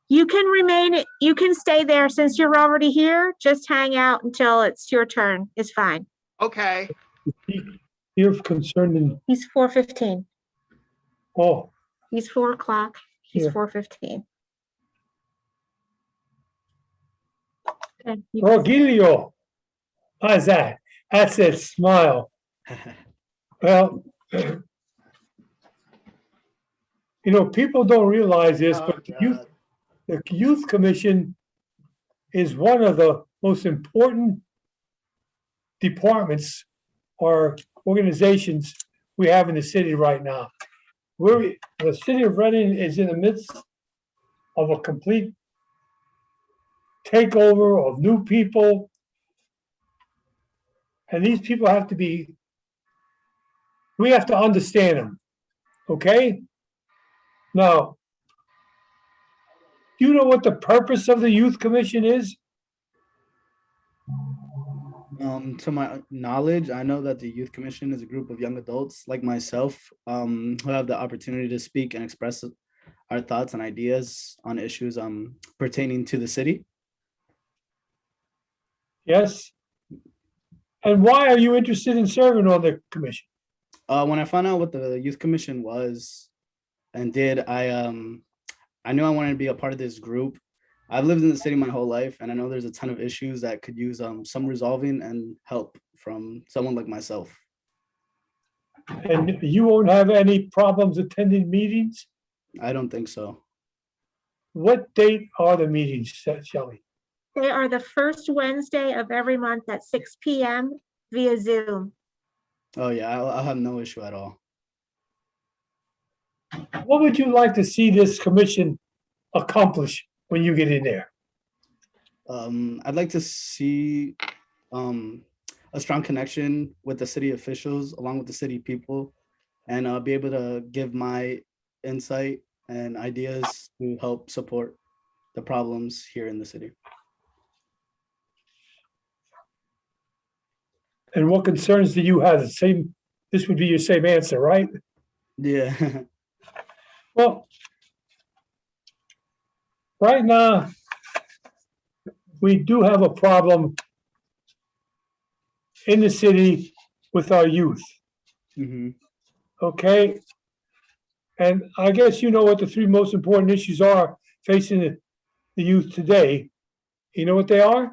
You can remain, you can stay there since you're already here. Just hang out until it's your turn. It's fine. Okay. You're concerned in, He's 4:15. oh, He's 4 o'clock. He's Yeah. 4:15. Okay, you can- Rogelio. How's that? That's a smile. Well, people don't realize this, Oh, but God. the Youth Commission is one of the most important departments or organizations we have in the city right now. The city of Reading is in the midst of a complete takeover of new people. And these people we have to understand them. Okay? Now, do you know what the purpose of the Youth Commission is? To my knowledge, I know that the Youth Commission is a group of young adults like myself, who have the opportunity to speak and express our thoughts and ideas on issues pertaining to the city. Yes. And why are you interested in serving on the commission? When I found out what the Youth Commission was and did, I knew I wanted to be a part of this group. I've lived in the city my whole life, and I know there's a ton of issues that could use some resolving and help from someone like myself. And you won't have any problems attending meetings? I don't think so. What date are the meetings, Shelley? They are the first Wednesday of every month at 6 p.m. via Zoom. Oh yeah, I'll have no issue at all. What would you like to see this commission accomplish when you get in there? I'd like to see a strong connection with the city officials along with the city people, and be able to give my insight and ideas to help support the problems here in the city. And what concerns do you have? This would be your same answer, right? Yeah. Well, right now, we do have a problem in the city with our youth, hmm okay? And I guess you know what the three most important issues are facing the youth today. You know what they are?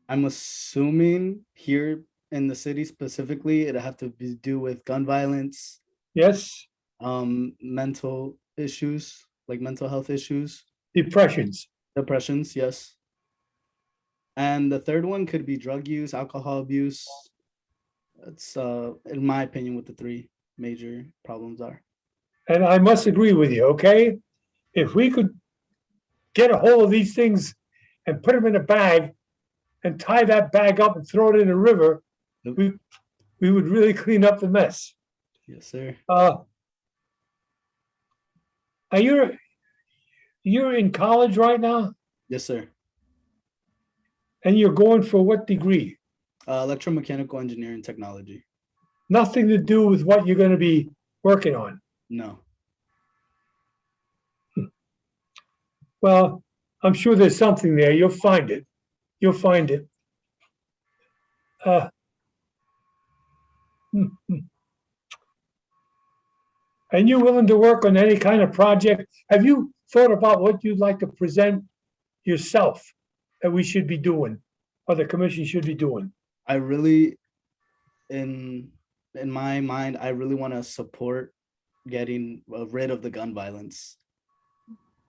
I'm assuming here in the city specifically, it'd have to be do with gun violence, Yes, mental issues, like mental health issues, depressions. depressions, yes. And the third one could be drug use, alcohol abuse. That's in my opinion what the three major problems are. And I must agree with you, okay? If we could get a hold of these things and put them in a bag and tie that bag up and throw it in the river, Yep. we would really clean up the mess. Yes, sir. Are you're in college right now, Yes, sir. and you're going for what degree? Electromechanical engineering technology. Nothing to do with what you're going to be working on. No. Well, I'm sure there's something there. You'll find it. You'll find it. And you're willing to work on any kind of project? Have you thought about what you'd like to present yourself that we should be doing, or the commission should be doing? I really, in my mind, I really want to support getting rid of the gun violence.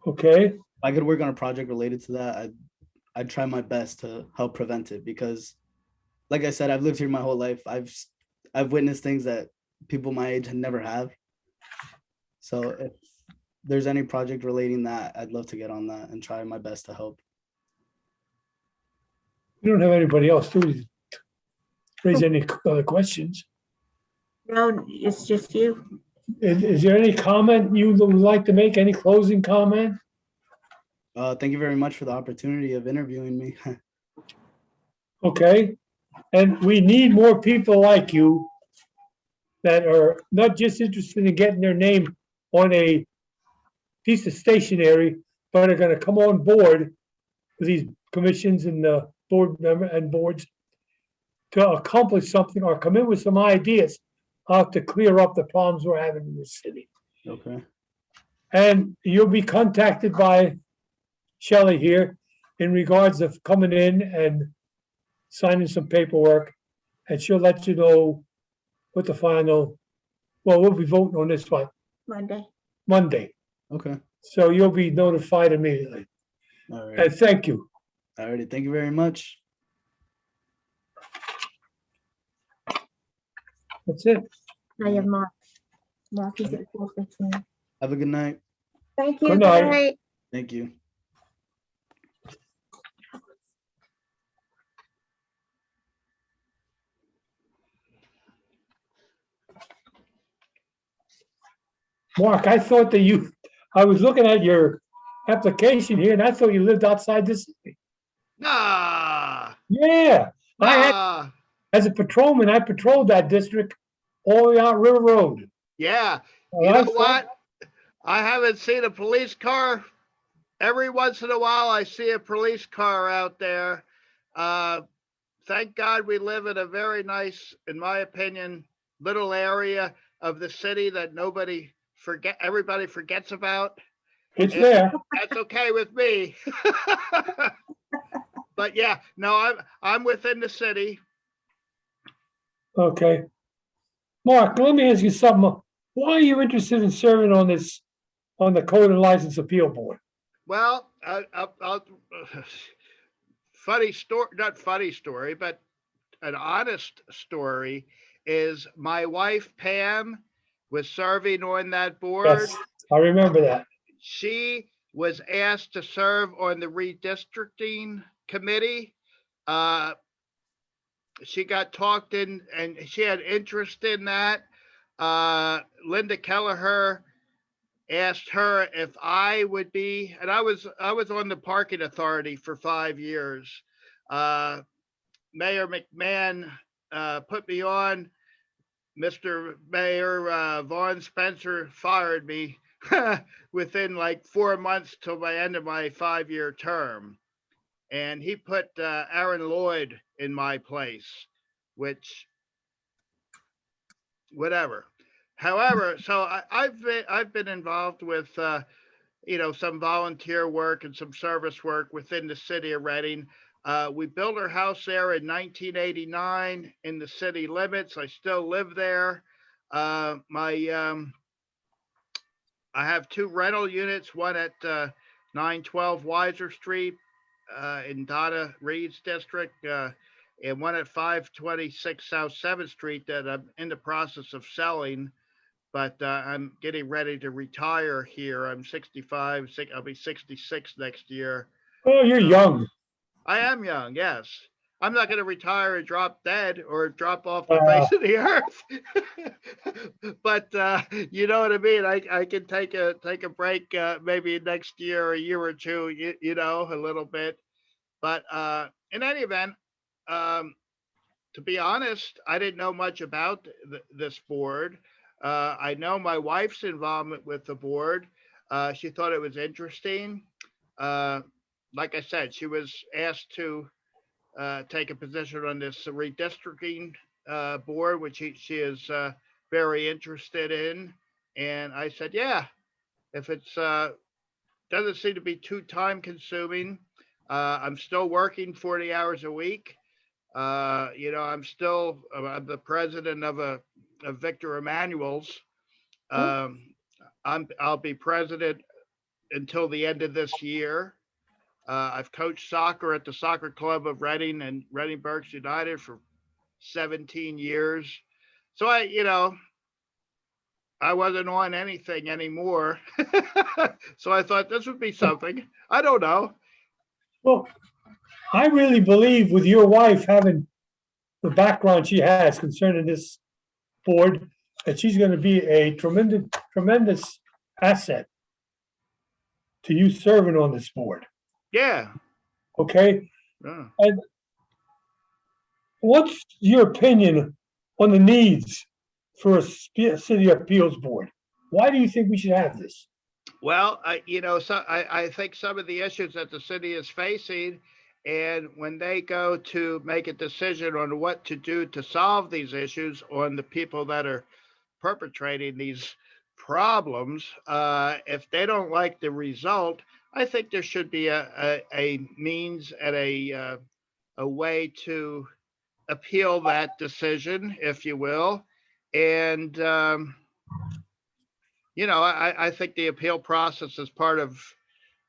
Okay, If I could work on a project related to that, I'd try my best to help prevent it, because like I said, I've lived here my whole life. I've witnessed things that people my age never have. So if there's any project relating that, I'd love to get on that and try my best to help. we don't have anybody else to raise any other questions. No, it's just you. Is there any comment you would like to make? Any closing comment? Thank you very much for the opportunity of interviewing me. Okay, and we need more people like you that are not just interested in getting their name on a piece of stationery, but are gonna come on board with these commissions and board member and boards to accomplish something or come in with some ideas how to clear up the problems we're having in the city. Okay. And you'll be contacted by Shelley here in regards of coming in and signing some paperwork. And she'll let you know what the final, well, we'll be voting on this one Monday. Monday. Okay. So you'll be notified immediately. All right. And thank you. Alrighty. Thank you very much. That's it. Now you have Mark. Mark is at 4:15. Have a good night. Thank you. Good Good night. night. Thank you. Mark, I thought that I was looking at your application here and I thought you lived outside the city. Nah, Yeah, nah. as a patrolman, I patrolled that district all the way out River Road. Yeah, And you I know thought- what? I haven't seen a police car. Every once in a while, I see a police car out there. Thank God we live in a very nice, in my opinion, little area of the city that everybody forgets about. It's there. That's okay with me. But yeah, no, I'm within the city. Okay. Mark, let me ask you something. Why are you interested in serving on the Code and License Appeal Board? Well, funny story, not funny story, but an honest story is my wife Pam was serving on that board. Yes, I remember that. She was asked to serve on the redistricting committee. She got talked in and she had interest in that. Linda Kelleher asked her if I would be, and I was on the parking authority for 5 years. Mayor McMahon put me on. Mr. Mayor Vaughn Spencer fired me within like 4 months till my end of my 5-year term. And he put Aaron Lloyd in my place, which, whatever. However, so I've been involved with some volunteer work and some service work within the city of Reading. We built our house there in 1989 in the city limits. I still live there. I have 2 rental units, one at 912 Weiser Street in Donna Reed's district, and one at 526 South 7th Street that I'm in the process of selling. But I'm getting ready to retire here. I'm 65, I'll be 66 next year. Oh, you're young. I am young, yes. I'm not going to retire and drop dead or drop off the face of the earth. But you know what I mean? I can take a break maybe next year or a year or two, a little bit. But in any event, to be honest, I didn't know much about this board. I know my wife's involvement with the board. She thought it was interesting. Like I said, she was asked to take a position on this redistricting board, which she is very interested in. And I said, yeah, if it's doesn't seem to be too time consuming. I'm still working 40 hours a week. I'm the president of Victor Emmanuel's. I'll be president until the end of this year. I've coached soccer at the soccer club of Reading and Reading Berks United for 17 years. So I wasn't on anything anymore. So I thought this would be something. I don't know. Well, I really believe with your wife having the background she has concerning this board, that she's going to be a tremendous asset to you serving on this board. Yeah. Okay? Yeah. And what's your opinion on the needs for a city appeals board? Why do you think we should have this? Well, I think some of the issues that the city is facing, and when they go to make a decision on what to do to solve these issues on the people that are perpetrating these problems, if they don't like the result, I think there should be a means and a way to appeal that decision, if you will. And I think the appeal process is part of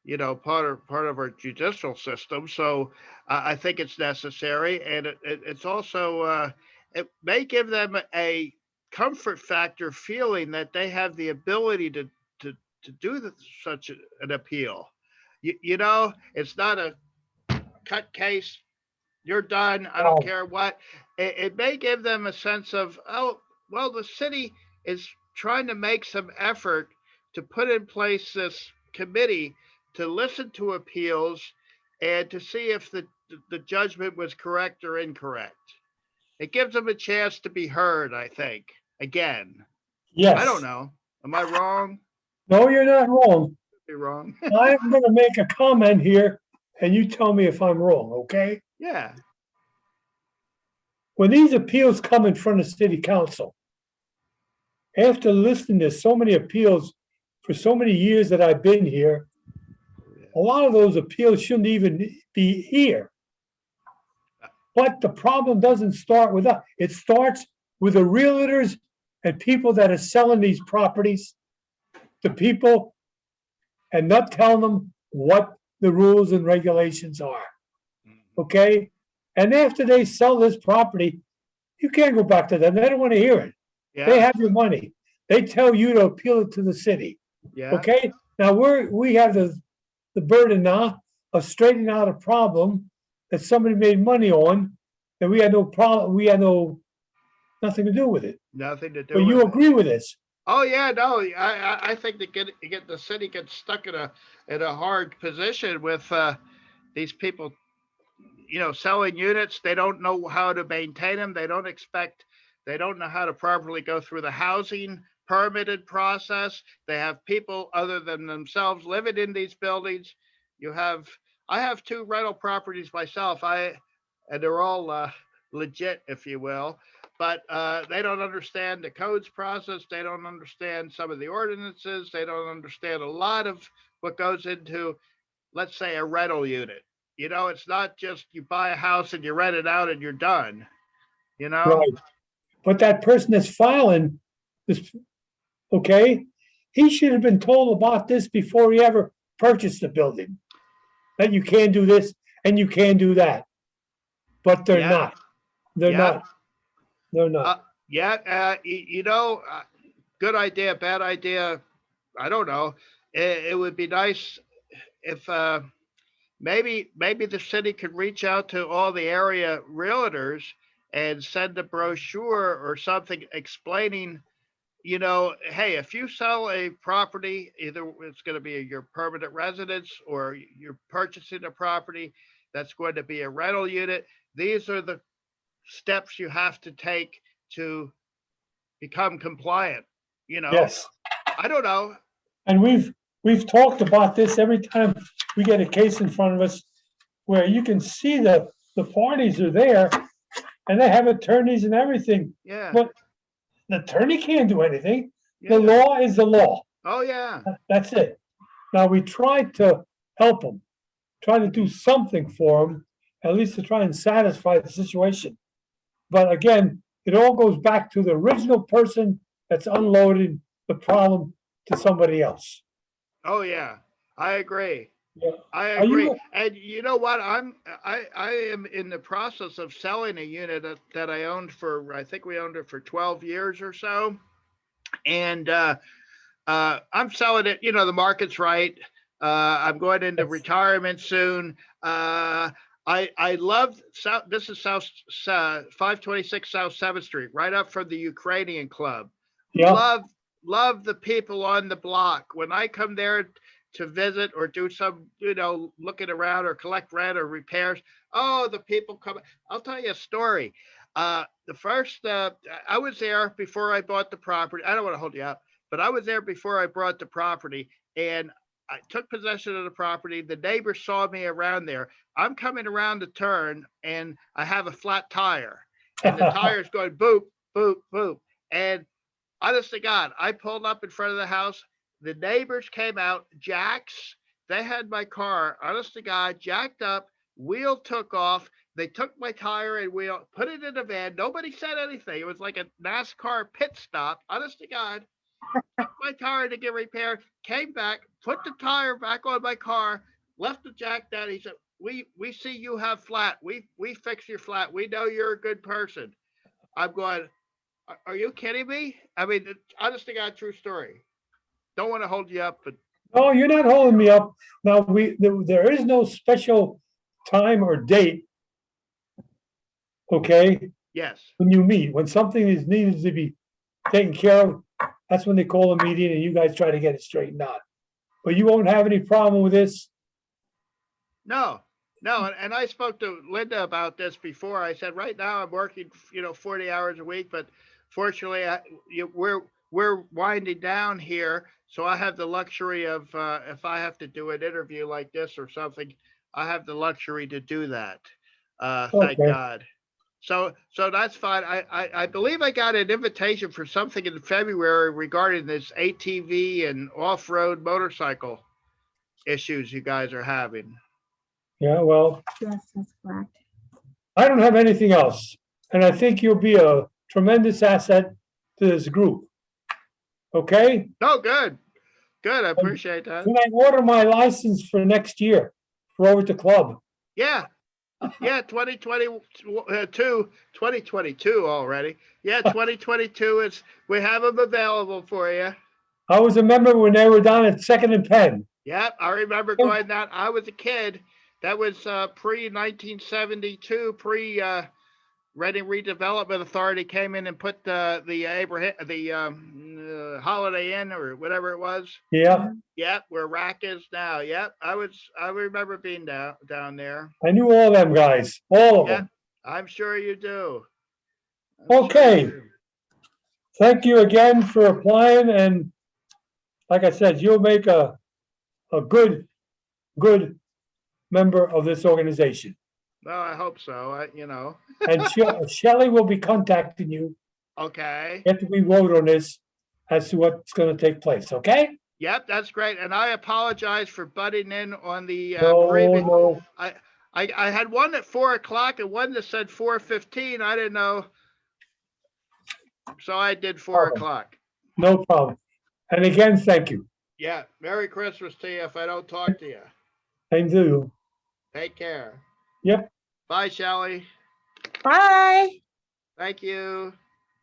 our judicial system. So I think it's necessary, and it's also it may give them a comfort factor, feeling that they have the ability to do such an appeal. It's not a cut case. You're done. I don't Wow. care what. It may give them a sense of, oh, well, the city is trying to make some effort to put in place this committee to listen to appeals and to see if the judgment was correct or incorrect. It gives them a chance to be heard, I think. Again, I don't Yes. know. Am I wrong? No, you're not wrong. Be wrong. I'm gonna make a comment here and you tell me if I'm wrong, okay? Yeah. When these appeals come in front of city council, after listening to so many appeals for so many years that I've been here, a lot of those appeals shouldn't even be here. But the problem doesn't start with us. It starts with the realtors and people that are selling these properties to people and not telling them what the rules and regulations are. Okay? And after they sell this property, you can't go back to them. They don't want to hear it. They Yeah. have your money. They tell you to appeal it to the city. Yeah. Okay? Now we have the burden now of straightening out a problem that somebody made money on, that we had no problem, nothing to do with it. Nothing to do But with you it. agree with this? Oh yeah, no, I think the city gets stuck in a hard position with these people, selling units. They don't know how to maintain them. They don't know how to properly go through the housing permitted process. They have people other than themselves living in these buildings. I have 2 rental properties myself. And they're all legit, if you will. But they don't understand the codes process. They don't understand some of the ordinances. They don't understand a lot of what goes into, let's say, a rental unit. It's not just you buy a house and you rent it out and you're done. Right. But that person that's filing this, okay, he should have been told about this before he ever purchased the building. That you can do this and you can do that. But they're Yeah. not. They're Yeah. not. They're not. Good idea, bad idea. I don't know. It would be nice if maybe the city could reach out to all the area realtors and send a brochure or something explaining, hey, if you sell a property, either it's going to be your permanent residence or you're purchasing a property that's going to be a rental unit, these are the steps you have to take to become compliant. Yes. I don't know. And we've talked about this every time we get a case in front of us where you can see the parties are there and they have attorneys and everything. Yeah. But the attorney can't do anything. Yeah. The law is the law. Oh yeah. That's it. Now we tried to help them, try to do something for them, at least to try and satisfy the situation. But again, it all goes back to the original person that's unloading the problem to somebody else. Oh yeah. I agree. Yeah. I Are agree. you- And you know what? I am in the process of selling a unit that I owned I think we owned it for 12 years or so. And I'm selling it, the market's right. I'm going into Yes. retirement soon. I love this is South 526 South 7th Street, right up from the Ukrainian Club. Yeah. Love the people on the block. When I come there to visit or do some, looking around or collect rent or repairs, oh, the people come. I'll tell you a story. The first, I was there before I bought the property. I don't want to hold you up, but I was there before I bought the property, and I took possession of the property. The neighbors saw me around there. I'm coming around the turn, and I have a flat tire, and the tire's going boop, boop, boop. And honest to God, I pulled up in front of the house. The neighbors came out, jacks. They had my car, honest to God, jacked up. Wheel took off. They took my tire and wheel, put it in the van. Nobody said anything. It was like a NASCAR pit stop. Honest to God, took my tire to get repaired. Came back, put the tire back on my car, left the jack down. He said, "We see you have flat. We fix your flat. We know you're a good person." I'm going, Are you kidding me? I mean, honest to God, true story. Don't want to hold you up, but No, you're not holding me up. Now, there is no special time or date, okay, yes. when you meet. When something is needed to be taken care of, that's when they call a meeting and you guys try to get it straightened out. But you won't have any problem with this. No, no. And I spoke to Linda about this before. I said, right now I'm working, 40 hours a week, but fortunately, we're winding down here. So I have the luxury of, if I have to do an interview like this or something, I have the luxury to do that. Thank Okay. God. So that's fine. I believe I got an invitation for something in February regarding this ATV and off-road motorcycle issues you guys are having. Yeah, well, Yes, that's correct. I don't have anything else. And I think you'll be a tremendous asset to this group. Okay? Oh, good. Good. I appreciate that. Can I order my license for next year for over at the club? Yeah. Yeah, 2022 already. Yeah, 2022 is, we have them available for you. I was a member when they were down at Second and Penn. Yep, I remember going down. I was a kid. That was pre 1972, pre Reading Redevelopment Authority came in and put the Holiday Inn or whatever it was. Yeah, Yep, where Rack is now. Yep, I remember being down there. I knew all them guys, all of Yep, them. I'm sure you do. Okay. Thank you again for applying, and like I said, you'll make a good member of this organization. Well, I hope so. And Shelley will be contacting you Okay. after we vote on this as to what's going to take place, okay? Yep, that's great. And I apologize for butting in on the No, previous. no, I had one at 4:00 and one that said 4:15. I didn't know. So I did 4:00. no problem. And again, thank you. Yeah. Merry Christmas to you if I don't talk to you. Thank you. Take care. Yep. Bye, Shelley. Bye. Thank you.